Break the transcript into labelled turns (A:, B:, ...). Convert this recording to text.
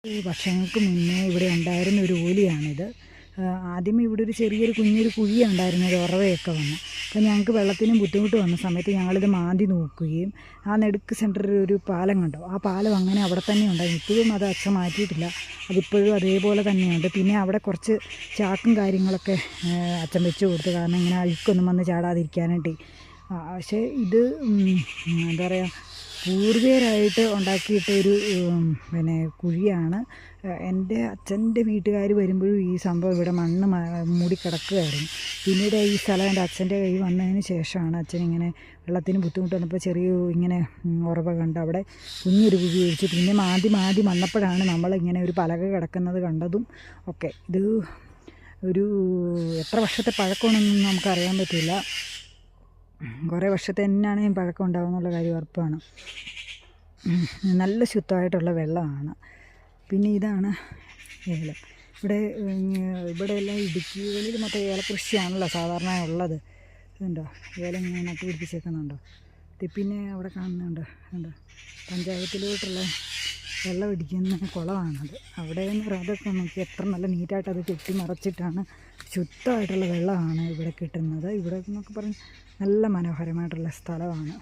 A: വർഷങ്ങൾക്ക് മുന്നേ ഇവിടെ ഉണ്ടായിരുന്ന ഒരു ഓലിയാണിത്. ആദ്യമേ ഇവിടെ ഒരു ചെറിയൊരു കുഞ്ഞൊരു കുഴിയാണ് ഉണ്ടായിരുന്നത്, ഉറവയൊക്കെ വന്ന്. അപ്പോൾ ഞങ്ങൾക്ക് വെള്ളത്തിനും ബുദ്ധിമുട്ട് വന്ന സമയത്ത് ഞങ്ങളിത് മാന്തി നോക്കുകയും ആ നെടുക്ക് സെൻറ്ററിൽ ഒരു പാലം കണ്ടോ, ആ പാലം അങ്ങനെ അവിടെ തന്നെ ഉണ്ടായിരുന്നു. ഇപ്പോഴും അത് അച്ഛൻ മാറ്റിയിട്ടില്ല, അതിപ്പോഴും അതേപോലെ തന്നെയുണ്ട്. പിന്നെ അവിടെ കുറച്ച് ചാക്കും കാര്യങ്ങളൊക്കെ അച്ഛൻ വെച്ച് കൊടുത്തു, കാരണം ഇങ്ങനെ അഴുക്കൊന്നും വന്ന് ചാടാതിരിക്കാനായിട്ട്. പക്ഷേ ഇത് എന്താ പറയുക, പൂർവികരായിട്ട് ഉണ്ടാക്കിയിട്ടൊരു കുഴിയാണ്. എൻ്റെ അച്ഛൻ്റെ വീട്ടുകാർ വരുമ്പോഴും ഈ സംഭവം ഇവിടെ മണ്ണ് മൂടി കിടക്കുകയായിരുന്നു. പിന്നീട് ഈ സ്ഥലം എൻ്റെ അച്ഛൻ്റെ കൈ വന്നതിന് ശേഷമാണ് അച്ഛൻ ഇങ്ങനെ വെള്ളത്തിന് ബുദ്ധിമുട്ട് വന്നപ്പോൾ ചെറിയ ഇങ്ങനെ ഉറവ കണ്ട് അവിടെ കുഞ്ഞൊരു കുഴി ഒഴിച്ചു. പിന്നെ മാന്തി വന്നപ്പോഴാണ് നമ്മളിങ്ങനെ ഒരു പലക കിടക്കുന്നത് കണ്ടതും ഒക്കെ. ഇത് ഒരു എത്ര വർഷത്തെ പഴക്കമാണെന്നൊന്നും നമുക്കറിയാൻ പറ്റില്ല. കുറേ വർഷത്തെ തന്നെയാണ് പഴക്കം ഉണ്ടാകുമെന്നുള്ള കാര്യം ഉറപ്പാണ്. നല്ല ശുദ്ധമായിട്ടുള്ള വെള്ളമാണ്. പിന്നെ ഇതാണ് ഏലം. ഇവിടെ എല്ലാം ഇടുക്കികളിൽ മൊത്തം ഏലക്കൃഷിയാണല്ലോ സാധാരണ ഉള്ളത്. ഇതുണ്ടോ, ഏലം ഇങ്ങനെ നട്ടു പിടിപ്പിച്ചേക്കുന്നുണ്ടോ. പിന്നെ അവിടെ കാണുന്നുണ്ടോ, ഉണ്ടോ, പഞ്ചായത്തിലോട്ടുള്ള വെള്ളം ഇടിക്കുന്ന കുളമാണത്. അവിടെ അതൊക്കെ നോക്കി എത്ര നല്ല നീറ്റായിട്ട് അത് കെട്ടി മറച്ചിട്ടാണ്. ശുദ്ധമായിട്ടുള്ള വെള്ളമാണ് ഇവിടെ കിട്ടുന്നത്. ഇവിടെ എന്നൊക്കെ പറഞ്ഞ് നല്ല മനോഹരമായിട്ടുള്ള സ്ഥലമാണ്.